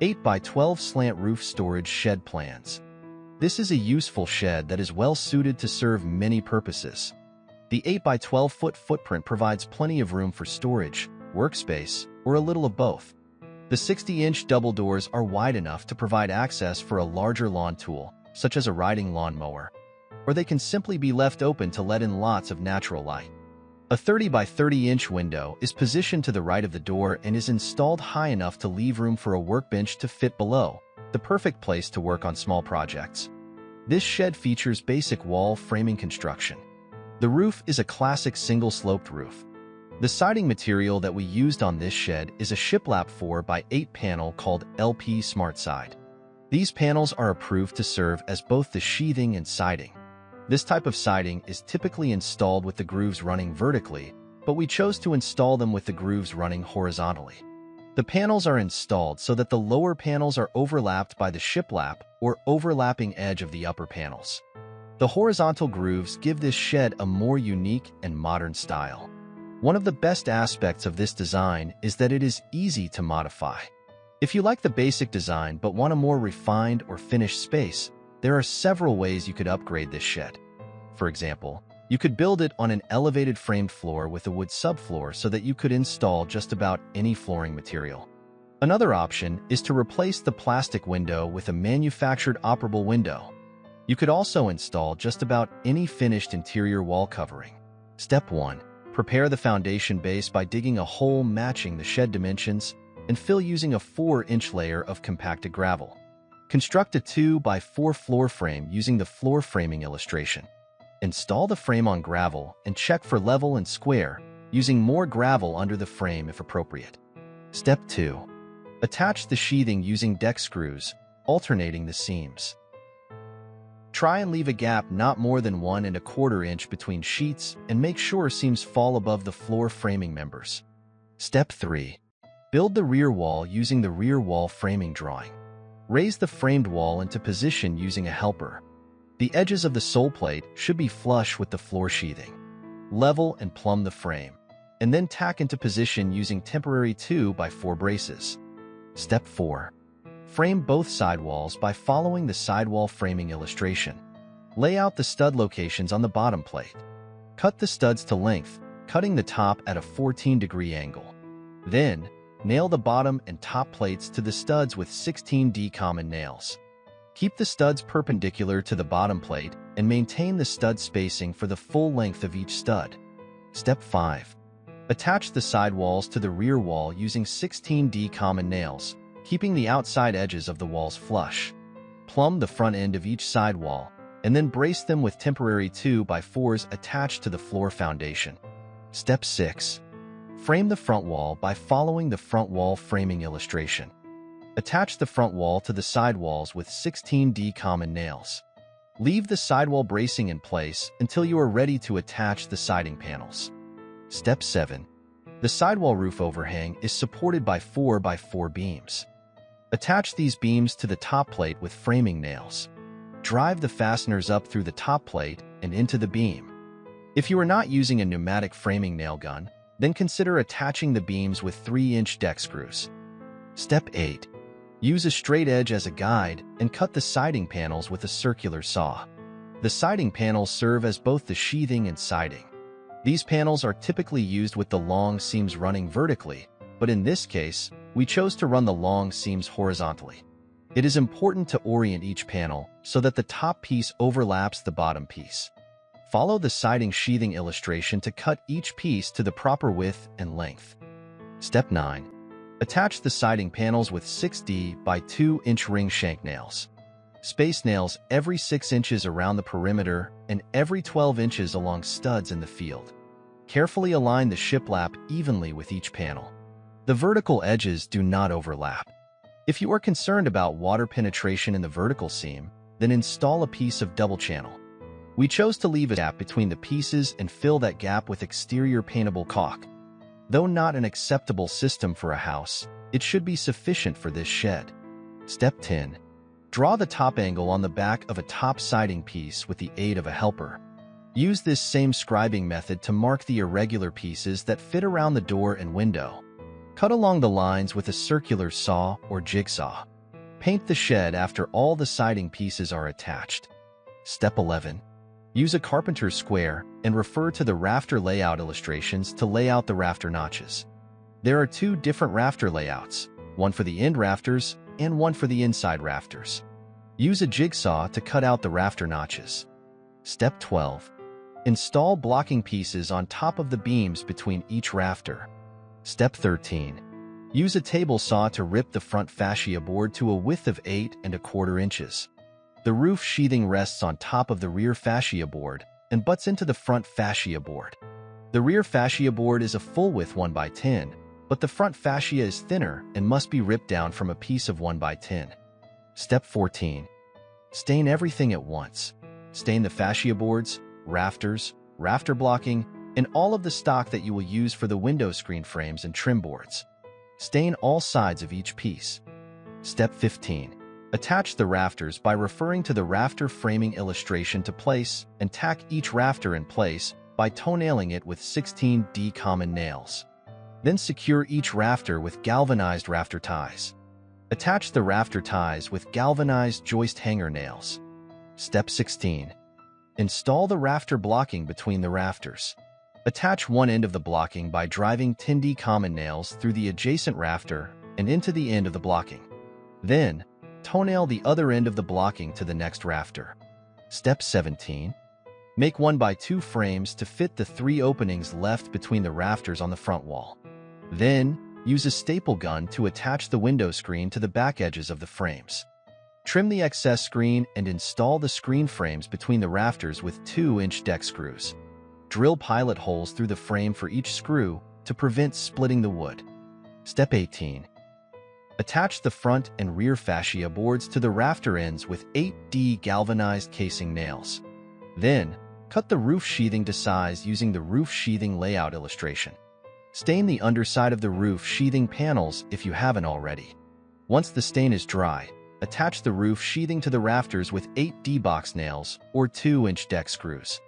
8 by 12 slant roof storage shed plans. This is a useful shed that is well suited to serve many purposes. The 8 by 12 foot footprint provides plenty of room for storage, workspace, or a little of both. The 60-inch double doors are wide enough to provide access for a larger lawn tool, such as a riding lawnmower, or they can simply be left open to let in lots of natural light. A 30 by 30-inch window is positioned to the right of the door and is installed high enough to leave room for a workbench to fit below, the perfect place to work on small projects. This shed features basic wall framing construction. The roof is a classic single-sloped roof. The siding material that we used on this shed is a shiplap 4 by 8 panel called LP Smart Side. These panels are approved to serve as both the sheathing and siding. This type of siding is typically installed with the grooves running vertically, but we chose to install them with the grooves running horizontally. The panels are installed so that the lower panels are overlapped by the shiplap or overlapping edge of the upper panels. The horizontal grooves give this shed a more unique and modern style. One of the best aspects of this design is that it is easy to modify. If you like the basic design but want a more refined or finished space, there are several ways you could upgrade this shed. For example, you could build it on an elevated framed floor with a wood subfloor so that you could install just about any flooring material. Another option is to replace the plastic window with a manufactured operable window. You could also install just about any finished interior wall covering. Step 1. Prepare the foundation base by digging a hole matching the shed dimensions and fill using a 4-inch layer of compacted gravel. Construct a 2 by 4 floor frame using the floor framing illustration. Install the frame on gravel and check for level and square, using more gravel under the frame if appropriate. Step 2. Attach the sheathing using deck screws, alternating the seams. Try and leave a gap not more than 1¼ inch between sheets and make sure seams fall above the floor framing members. Step 3. Build the rear wall using the rear wall framing drawing. Raise the framed wall into position using a helper. The edges of the sole plate should be flush with the floor sheathing. Level and plumb the frame, and then tack into position using temporary 2 by 4 braces. Step 4. Frame both sidewalls by following the sidewall framing illustration. Lay out the stud locations on the bottom plate. Cut the studs to length, cutting the top at a 14-degree angle. Then, nail the bottom and top plates to the studs with 16D common nails. Keep the studs perpendicular to the bottom plate and maintain the stud spacing for the full length of each stud. Step 5. Attach the sidewalls to the rear wall using 16D common nails, keeping the outside edges of the walls flush. Plumb the front end of each sidewall, and then brace them with temporary 2 by 4s attached to the floor foundation. Step 6. Frame the front wall by following the front wall framing illustration. Attach the front wall to the sidewalls with 16D common nails. Leave the sidewall bracing in place until you are ready to attach the siding panels. Step 7. The sidewall roof overhang is supported by 4 by 4 beams. Attach these beams to the top plate with framing nails. Drive the fasteners up through the top plate and into the beam. If you are not using a pneumatic framing nail gun, then consider attaching the beams with 3-inch deck screws. Step 8. Use a straight edge as a guide and cut the siding panels with a circular saw. The siding panels serve as both the sheathing and siding. These panels are typically used with the long seams running vertically, but in this case, we chose to run the long seams horizontally. It is important to orient each panel so that the top piece overlaps the bottom piece. Follow the siding sheathing illustration to cut each piece to the proper width and length. Step 9. Attach the siding panels with 6D by 2-inch ring shank nails. Space nails every 6 inches around the perimeter and every 12 inches along studs in the field. Carefully align the shiplap evenly with each panel. The vertical edges do not overlap. If you are concerned about water penetration in the vertical seam, then install a piece of double channel. We chose to leave a gap between the pieces and fill that gap with exterior paintable caulk. Though not an acceptable system for a house, it should be sufficient for this shed. Step 10. Draw the top angle on the back of a top siding piece with the aid of a helper. Use this same scribing method to mark the irregular pieces that fit around the door and window. Cut along the lines with a circular saw or jigsaw. Paint the shed after all the siding pieces are attached. Step 11. Use a carpenter's square and refer to the rafter layout illustrations to lay out the rafter notches. There are two different rafter layouts, one for the end rafters and one for the inside rafters. Use a jigsaw to cut out the rafter notches. Step 12. Install blocking pieces on top of the beams between each rafter. Step 13. Use a table saw to rip the front fascia board to a width of 8¼ inches. The roof sheathing rests on top of the rear fascia board and butts into the front fascia board. The rear fascia board is a full-width 1x10, but the front fascia is thinner and must be ripped down from a piece of 1x10. Step 14. Stain everything at once. Stain the fascia boards, rafters, rafter blocking, and all of the stock that you will use for the window screen frames and trim boards. Stain all sides of each piece. Step 15. Attach the rafters by referring to the rafter framing illustration to place and tack each rafter in place by toe-nailing it with 16D common nails. Then secure each rafter with galvanized rafter ties. Attach the rafter ties with galvanized joist hanger nails. Step 16. Install the rafter blocking between the rafters. Attach one end of the blocking by driving 10D common nails through the adjacent rafter and into the end of the blocking. Then, toe-nail the other end of the blocking to the next rafter. Step 17. Make 1x2 frames to fit the 3 openings left between the rafters on the front wall. Then, use a staple gun to attach the window screen to the back edges of the frames. Trim the excess screen and install the screen frames between the rafters with 2-inch deck screws. Drill pilot holes through the frame for each screw to prevent splitting the wood. Step 18. Attach the front and rear fascia boards to the rafter ends with 8D galvanized casing nails. Then, cut the roof sheathing to size using the roof sheathing layout illustration. Stain the underside of the roof sheathing panels if you haven't already. Once the stain is dry, attach the roof sheathing to the rafters with 8D box nails or 2-inch deck screws.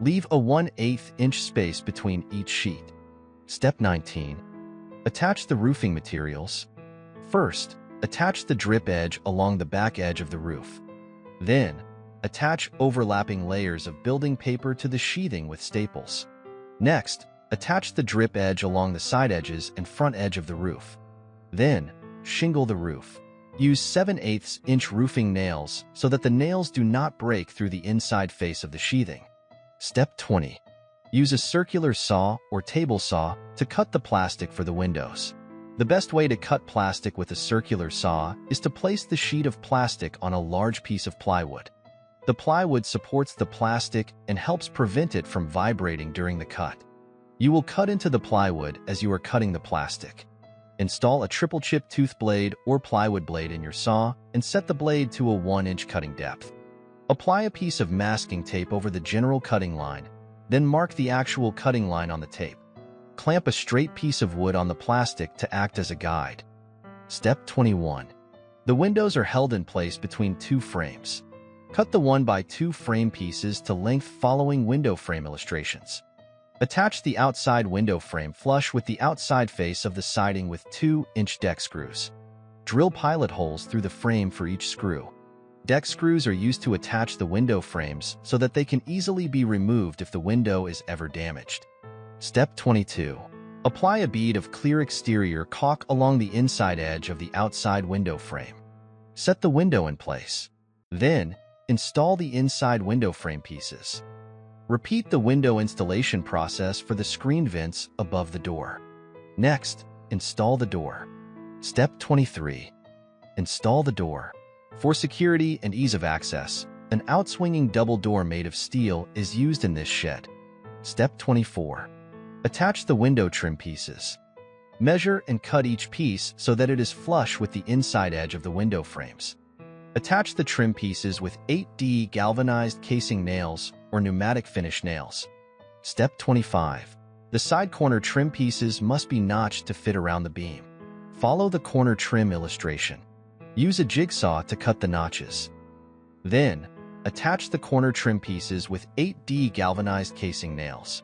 Leave a 1/8 inch space between each sheet. Step 19. Attach the roofing materials. First, attach the drip edge along the back edge of the roof. Then, attach overlapping layers of building paper to the sheathing with staples. Next, attach the drip edge along the side edges and front edge of the roof. Then, shingle the roof. Use 7/8 inch roofing nails so that the nails do not break through the inside face of the sheathing. Step 20. Use a circular saw or table saw to cut the plastic for the windows. The best way to cut plastic with a circular saw is to place the sheet of plastic on a large piece of plywood. The plywood supports the plastic and helps prevent it from vibrating during the cut. You will cut into the plywood as you are cutting the plastic. Install a triple-chip tooth blade or plywood blade in your saw and set the blade to a 1-inch cutting depth. Apply a piece of masking tape over the general cutting line, then mark the actual cutting line on the tape. Clamp a straight piece of wood on the plastic to act as a guide. Step 21. The windows are held in place between 2 frames. Cut the 1x2 frame pieces to length following window frame illustrations. Attach the outside window frame flush with the outside face of the siding with 2-inch deck screws. Drill pilot holes through the frame for each screw. Deck screws are used to attach the window frames so that they can easily be removed if the window is ever damaged. Step 22. Apply a bead of clear exterior caulk along the inside edge of the outside window frame. Set the window in place. Then, install the inside window frame pieces. Repeat the window installation process for the screen vents above the door. Next, install the door. Step 23. Install the door. For security and ease of access, an outswinging double door made of steel is used in this shed. Step 24. Attach the window trim pieces. Measure and cut each piece so that it is flush with the inside edge of the window frames. Attach the trim pieces with 8D galvanized casing nails or pneumatic finish nails. Step 25. The side corner trim pieces must be notched to fit around the beam. Follow the corner trim illustration. Use a jigsaw to cut the notches. Then, attach the corner trim pieces with 8D galvanized casing nails.